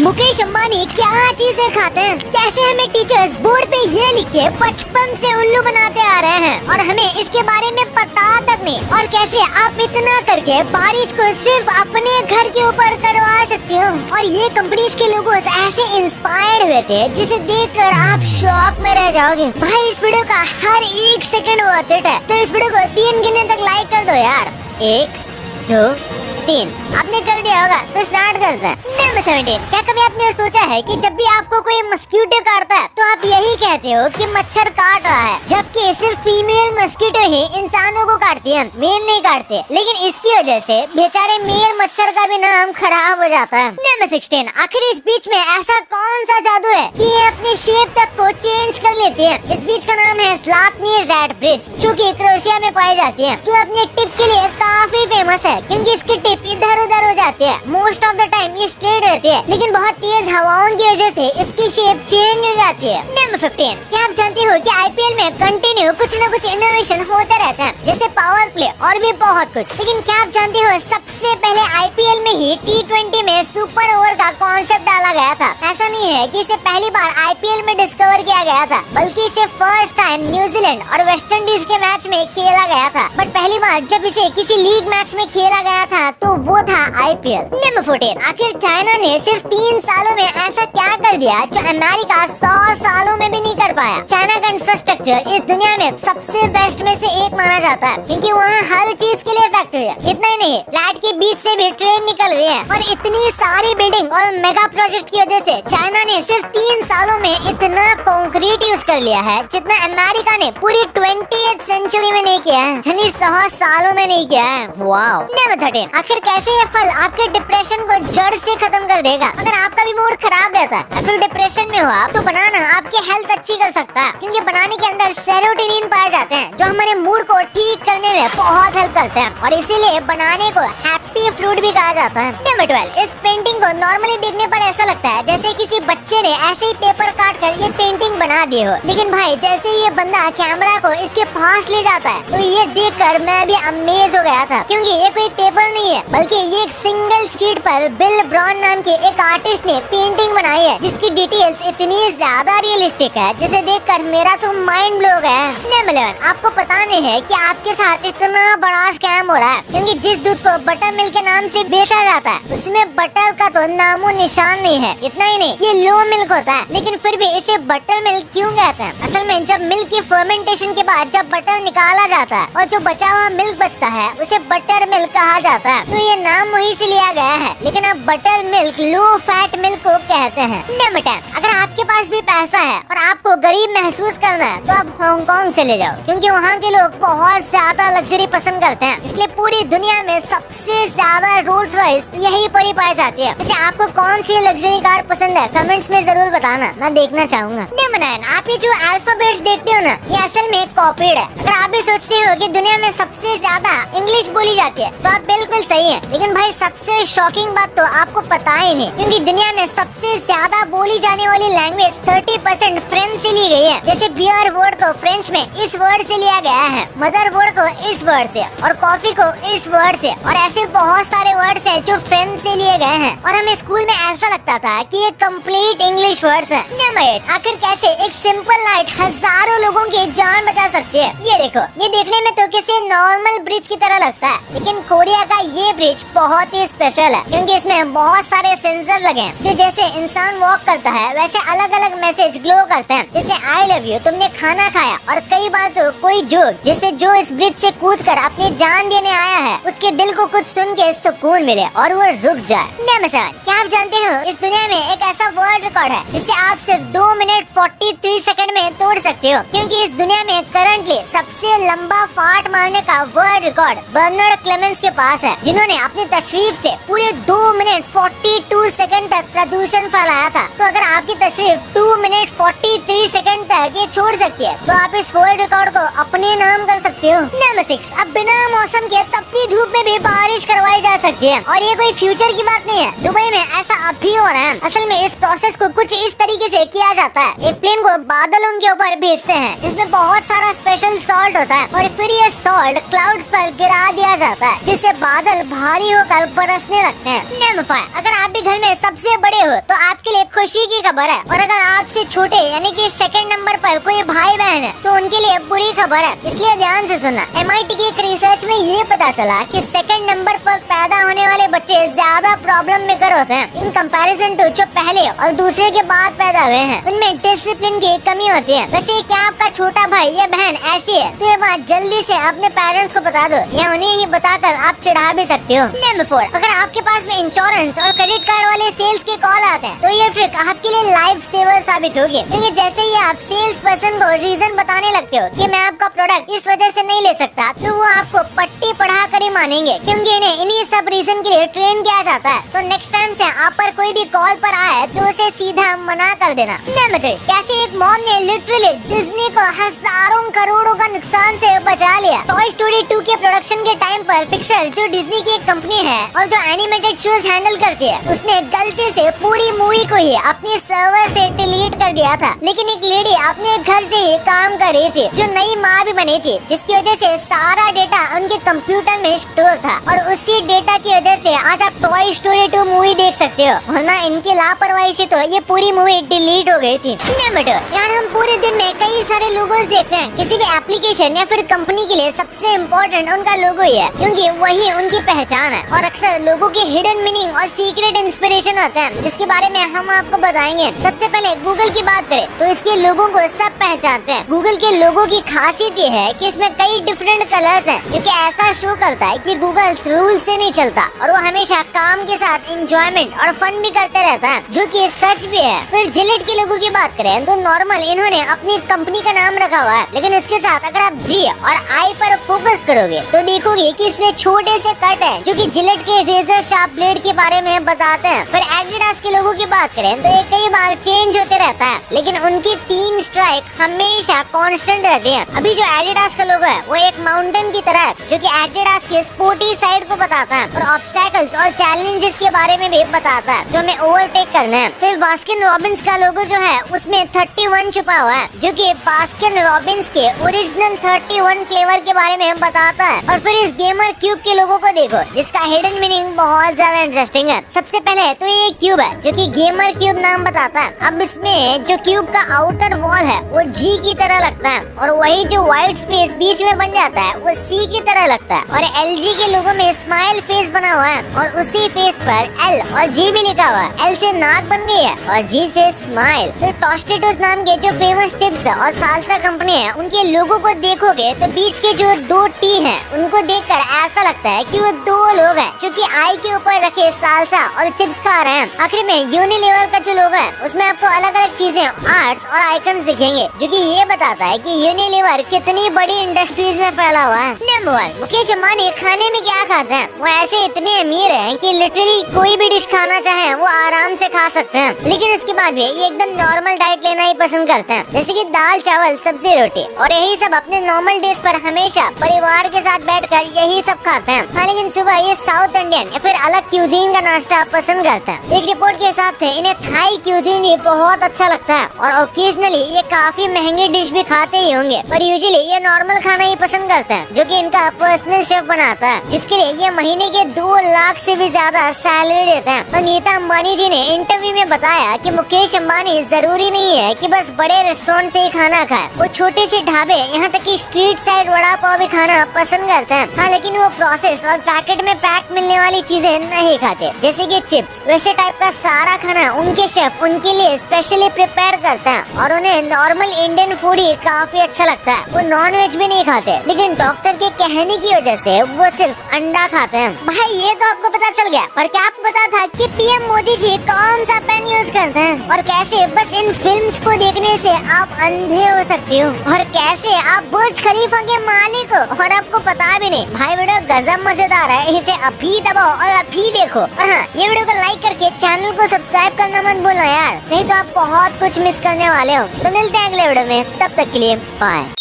मुकेश अंबानी क्या चीजें खाते हैं, कैसे हमें टीचर्स बोर्ड पे ये लिख के बचपन से उल्लू बनाते आ रहे हैं और हमें इसके बारे में पता तक नहीं, और कैसे आप इतना करके बारिश को सिर्फ अपने घर के ऊपर करवा सकते हो। और ये कंपनीज के लोगो ऐसे इंस्पायर्ड हुए थे जिसे देखकर आप शॉक में रह जाओगे। भाई इस वीडियो का हर एक सेकंड वर्थ इट है, तो इस वीडियो को 3 गिनने तक लाइक कर दो यार। 1 2 3 आपने कर दिया होगा तो स्टार्ट करते हैं। नंबर 17, क्या कभी आपने सोचा है कि जब भी आपको कोई मस्कीटो काटता है तो आप यही कहते हो कि मच्छर काट रहा है, जबकि सिर्फ फीमेल मस्कीटो ही इंसानों को काटती है, मेल नहीं काटते। लेकिन इसकी वजह से बेचारे मेल मच्छर का भी नाम खराब हो जाता है। नंबर 16, आखिर इस बीच में ऐसा कौन सा जादू है कि ये अपनी शेप तक को चेंज कर लेती है। इस बीच का नाम है स्लातनी रेड ब्रिज, जो कि क्रोएशिया में पाई जाती है, जो अपने टिप के लिए काफी फेमस है क्योंकि इसकी टिप इधर उधर हो जाती है। मोस्ट ऑफ द टाइम ये स्ट्रेट रहती है, लेकिन बहुत तेज हवाओं की वजह से इसकी शेप चेंज हो जाती है। नंबर 15, क्या आप जानते हो कि आईपीएल में कंटिन्यू कुछ न कुछ इनोवेशन होते रहते हैं, जैसे पावर प्ले और भी बहुत कुछ। लेकिन क्या आप जानते हो सबसे पहले आईपीएल में ही T20 में सुपर ओवर का कॉन्सेप्ट डाला गया था। ऐसा नहीं है कि इसे पहली बार आईपीएल में डिस्कवर किया गया था, बल्कि इसे फर्स्ट टाइम न्यूजीलैंड और वेस्ट इंडीज के मैच में खेला गया था। बट पहली बार जब इसे किसी लीग मैच में खेला गया था तो वो था आईपीएल। नंबर 14, आखिर चाइना ने सिर्फ 3 सालों में ऐसा क्या कर दिया जो अमेरिका 100 सालों में भी नहीं कर पाया। चाइना का इंफ्रास्ट्रक्चर इस दुनिया में सबसे बेस्ट में से एक माना जाता है, क्योंकि वहाँ हर चीज के लिए फैक्ट्री है। इतना ही नहीं, फ्लैट के बीच से भी ट्रेन निकल रही है, और इतनी सारी बिल्डिंग और मेगा प्रोजेक्ट की वजह से चाइना ने सिर्फ 3 सालों में इतना कंक्रीट यूज कर लिया है जितना अमेरिका ने पूरी 20th सेंचुरी में नहीं किया है, यानी 100 सालों में नहीं किया है। वाओ। नंबर 13, आखिर कैसे ये फल आपके डिप्रेशन को जड़ से खत्म कर देगा। अगर आपका भी मूड खराब रहता है, फिर डिप्रेशन में हो आप, तो बनाना आपकी हेल्थ अच्छी कर सकता है, क्योंकि बनाने के अंदर सेरोटोनिन पाए जाते हैं जो हमारे मूड को ठीक करने में बहुत हेल्प करते हैं, और इसीलिए बनाने को हैप्पी फ्रूट भी कहा जाता है। नंबर 12, इस पेंटिंग को नॉर्मली देखने पर ऐसा लगता है जैसे किसी बच्चे ने ऐसे ही पेपर काट कर ये पेंटिंग बना दी हो, लेकिन भाई जैसे ये बंदा कैमरा को इसके पास ले जाता है तो ये देखकर मैं भी अमेज हो गया था, क्योंकि ये कोई पेपर नहीं है, बल्कि ये एक सिंगल शीट पर बिल ब्राउन नाम के एक आर्टिस्ट ने पेंटिंग बनाई है, जिसकी डिटेल्स इतनी ज्यादा रियलिस्टिक है जिसे देखकर मेरा तो माइंड ब्लो हो गया है। नंबर 11, आपको पता नहीं है कि आपके साथ इतना बड़ा स्कैम हो रहा है, क्योंकि जिस दूध को बटर मिल्क के नाम से बेचा जाता है उसमें बटर का तो नामो निशान नहीं है। इतना ही नहीं, ये लो मिल्क होता है, लेकिन फिर भी इसे बटर मिल्क क्यों कहते हैं? असल में जब मिल्क की फर्मेंटेशन के बाद जब बटर निकाला जाता है और जो बचा हुआ मिल्क बचता है उसे बटर मिल्क कहा जाता है, तो ये नाम वहीं से लिया गया है, लेकिन अब butter milk low fat milk को कहते हैं। नंबर 10, अगर आपके पास भी पैसा है और आपको गरीब महसूस करना है तो आप हांगकांग चले जाओ, क्योंकि वहाँ के लोग बहुत ज्यादा लग्जरी पसंद करते हैं, इसलिए पूरी दुनिया में सबसे ज्यादा रोल्स रॉयस यही पर ही पाई जाती है। वैसे आपको कौन सी लग्जरी कार पसंद है कमेंट्स में जरूर बताना, मैं देखना चाहूंगा। नंबर 9, आप ये जो अल्फाबेट्स देखते हो ना, ये असल में कॉपीड है। अगर आप भी सोचते हो कि दुनिया में सबसे ज्यादा इंग्लिश बोली जाती है तो आप बिल्कुल सही है, लेकिन भाई सबसे शॉकिंग बात तो आपको पता ही नहीं, क्योंकि दुनिया में सबसे ज्यादा बोली जाने वाली लैंग्वेज 30% फ्रेंच से ली गई है। जैसे बियर वर्ड को फ्रेंच में इस वर्ड से लिया गया है, मदर वर्ड को इस वर्ड से, और कॉफी को इस वर्ड से, और ऐसे बहुत सारे वर्ड्स हैं जो फ्रेंच से लिए गए हैं, और हमें स्कूल में ऐसा लगता था कि ये कंप्लीट इंग्लिश वर्ड्स हैं। नंबर 8, आखिर कैसे एक सिंपल लाइट हजारों लोगों की जान बचा सकती है। ये देखो, ये देखने में तो किसी नॉर्मल ब्रिज की तरह लगता है, लेकिन कोरिया का ये ब्रिज बहुत ही स्पेशल है, क्योंकि इसमें बहुत सारे सेंसर लगे हैं जो जैसे इंसान वॉक करता है वैसे अलग अलग मैसेज ग्लो करते हैं, जैसे आई लव यू, तुमने खाना खाया, और कई बार तो कोई जोक, जैसे जो इस ब्रिज से कूदकर अपनी जान देने आया है उसके दिल को कुछ सुन के सुकून मिले और वो रुक जाए। नंबर 7, क्या आप जानते हो इस दुनिया में एक ऐसा वर्ल्ड रिकॉर्ड है जिसे आप सिर्फ 2 मिनट 43 सेकंड में तोड़ सकते हो, क्योंकि इस दुनिया में करंटली सबसे लंबा फाट मारने का वर्ल्ड रिकॉर्ड बर्नार्ड क्लेमेंस के पास है, जिन्होंने अपनी तशरीफ से पूरे 2 मिनट 42 सेकंड तक प्रदूषण फैलाया था। तो अगर आपकी तशरीफ 2 मिनट 43 सेकंड तक ये छोड़ सकती है तो आप इस वर्ल्ड रिकॉर्ड को अपने नाम कर सकते हो। नंबर 6, अब बिना मौसम के तपती धूप में भी बारिश करवाई जा सकती है, और ये कोई फ्यूचर की बात नहीं है, दुबई में ऐसा अब भी हो रहा है। असल में में इस प्रोसेस को कुछ इस तरीके से किया जाता है। एक प्लेन को बादलों के ऊपर भेजते हैं जिसमें बहुत सारा स्पेशल सॉल्ट होता है और फिर ये सॉल्ट क्लाउड्स पर गिरा दिया जाता है जिससे बादल भारी होकर बरसने लगते हैं। नेमफायर, अगर आप भी घर में सबसे बड़े हो तो आपके लिए खुशी की खबर है, और अगर आपसे छोटे यानी कि सेकंड नंबर पर कोई भाई बहन है तो उनके लिए बुरी खबर है, इसलिए ध्यान से सुनना। MIT की एक रिसर्च में ये पता चला कि सेकंड नंबर पर पैदा होने वाले बच्चे ज्यादा प्रॉब्लम मेकर होते हैं इन कंपैरिजन टू जो पहले और दूसरे के बाद पैदा हुए हैं। उनमें डिसिप्लिन की कमी होती है। वैसे क्या आपका छोटा भाई या बहन ऐसी है तो ये बात जल्दी से अपने पेरेंट्स को बता दो या उन्हें ही बताकर आप चिढ़ा भी सकते हो। नंबर 4, अगर आपके पास में इंश्योरेंस और क्रेडिट कार्ड वाले सेल्स के कॉल आते हैं तो ये ट्रिक आपके लिए लाइफ सेवर साबित होगी, क्योंकि जैसे ही आप सेल्स पर्सन को रीजन बताने लगते हो कि मैं आपका प्रोडक्ट इस वजह से नहीं ले सकता तो वो आपको पट्टी पढ़ा कर ही मानेंगे, क्योंकि इन्हें इन्हीं सब रीजन के लिए ट्रेन किया जाता है। तो नेक्स्ट टाइम से आप पर कोई भी कॉल पर आए तो उसे सीधा मना कर देना। नंबर 3, कैसे एक मॉम ने लिटरली डिज्नी को हजारों करोड़ों का नुकसान से बचा लिया। टॉय स्टोरी 2 के प्रोडक्शन के टाइम पर पिक्सर जो डिज्नी की एक कंपनी है और जो एनिमेटेड शोज हैंडल करती है उसने गलती से पूरी मूवी को ही अपने सर्वर से डिलीट कर दिया था। लेकिन एक लेडी अपने घर से ही काम कर रही थी जो नई माँ भी बनी थी, जिसकी वजह से सारा डेटा उनके कंप्यूटर में स्टोर था और उसी डेटा की वजह से आज आप टॉय स्टोरी 2 मूवी देख सकते हो, वरना इनकी लापरवाही से तो ये पूरी मूवी डिलीट हो गई थी। नंबर 2, यार हम पूरे दिन में कई सारे लोगोस देखते हैं। किसी भी एप्लीकेशन या फिर कंपनी के लिए सबसे इम्पोर्टेंट उनका लोगो ही है, क्योंकि वही उनकी पहचान है। और अक्सर लोगों के हिडन मीनिंग और सीक्रेट इंस्पिरेशन होते हैं, जिसके बारे में हम आपको बताएंगे। सबसे पहले गूगल की बात करें तो इसके लोगों को सब पहचानते हैं। गूगल के लोगों की खासियत ये है कि इसमें कई डिफरेंट कलर्स हैं, जो कि ऐसा शो करता है कि गूगल रूल से नहीं चलता और वो हमेशा काम के साथ एंजॉयमेंट और फन भी करते रहता है, जो कि सच भी है। फिर जिलेट के लोगों की बात करें तो नॉर्मल इन्होंने अपनी कंपनी का नाम रखा हुआ है, लेकिन इसके साथ अगर आप जी और आई पर फोकस करोगे तो देखोगे कि इसमें छोटे से कट है जो कि जिलेट के रेजर शार्प ब्लेड के बारे में बताते हैं। फिर एडिडास के लोगों की बात करें तो ये कई बार चेंज होते रहता है, लेकिन उनकी 3 स्ट्राइक हमेशा कांस्टेंट रहती है। अभी जो एडिडास का लोगो है वो एक माउंटेन की तरह है, जो कि एडिडास के स्पोर्टी साइड को बताता है और ऑब्स्टैकल्स और चैलेंजेस के बारे में भी बताता है जो हमें ओवरटेक करना है। फिर बास्किन रॉबिन्स का लोगो जो है उसमें 31 छुपा हुआ है, जो कि बास्किन रॉबिन्स के ओरिजिनल 31 फ्लेवर के बारे में बताता है। और फिर इस गेमर क्यूब के लोगो को देखो, जिसका हिडन मीनिंग बहुत ज्यादा इंटरेस्टिंग है। सबसे पहले तो ये क्यूब है जो कि गेमर क्यूब नाम बताता है। अब इसमें जो क्यूब का आउटर वॉल है वो जी की तरह लगता है और वही जो व्हाइट स्पेस बीच में बन जाता है वो सी की तरह लगता है। और LG के लोगो में स्माइल फेस बना हुआ है और उसी फेस पर L और G भी लिखा हुआ है। L से नाक बन गई है और G से स्माइल। फिर टोस्टेटोस नाम के जो फेमस चिप्स और सालसा कंपनी है उनके लोगो को देखोगे तो बीच के जो 2 T हैं उनको देखकर ऐसा लगता है कि वो 2 लोग हैं जो कि आई के ऊपर रखे सालसा और चिप्स खा रहे हैं। आखिर में यूनिलीवर का जो लोगो है उसमें आपको अलग अलग चीजें, आर्ट्स और आइकन्स दिखेंगे, जो कि ये बताता है कि यूनिलीवर कितनी बड़ी इंडस्ट्रीज में फैला हुआ है। नंबर 1, मुकेश अंबानी खाने में क्या खाते हैं? वो ऐसे इतने अमीर हैं कि लिटरली कोई भी डिश खाना चाहे वो आराम से खा सकते हैं, लेकिन इसके बाद भी ये एकदम नॉर्मल डाइट लेना ही पसंद करते हैं, जैसे कि दाल चावल सब्जी रोटी, और यही सब अपने नॉर्मल डेज पर हमेशा परिवार के साथ बैठकर यही सब खाते हैं। हाँ, लेकिन सुबह ये साउथ इंडियन या फिर अलग क्यूजीन का नाश्ता पसंद करते हैं। एक रिपोर्ट के हिसाब से इन्हें थाई क्यूजीन भी बहुत अच्छा लगता है और ओकेजनली ये काफी महंगी डिश भी खाते ही होंगे, पर यूजुअली ये नॉर्मल खाना ही पसंद करते हैं, जो कि इनका पर्सनल शेफ बनाता है, जिसके लिए ये महीने के 2 लाख से भी ज्यादा सैलरी देते हैं। और नीता अंबानी जी ने इंटरव्यू में बताया कि मुकेश अंबानी जरूरी नहीं है कि बस बड़े रेस्टोरेंट से ही खाना खाए, वो छोटे से ढाबे यहाँ तक कि स्ट्रीट साइड वड़ा पाव भी खाना पसंद करते हैं। हाँ, लेकिन वो प्रोसेस और पैकेट में पैक मिलने वाली चीजें नहीं खाते, जैसे कि चिप्स। वैसे टाइप का सारा खाना उनके शेफ उनके लिए स्पेशली प्रिपेयर करते हैं और उन्हें नॉर्मल इंडियन फूड ही काफी अच्छा लगता है। वो नॉन वेज भी नहीं खाते, लेकिन डॉक्टर के कहने की वजह से वो सिर्फ अंडा खाते हैं। भाई ये तो आपको पता चल गया, पर क्या आपको पता था कि PM मोदी जी कौन सा पेन यूज करते हैं और कैसे बस इन फिल्म्स को देखने से आप अंधे हो सकते हो और कैसे आप बुर्ज खलीफा के मालिक हो और आपको पता भी नहीं। भाई वीडियो गजब मजेदार है, इसे अभी दबाओ और अभी देखो। और हाँ, ये वीडियो को लाइक करके चैनल को सब्सक्राइब करना मत भूलना यार, नहीं तो आप बहुत कुछ मिस करने वाले हो। तो मिलते हैं अगले वीडियो में, तब तक के लिए बाय।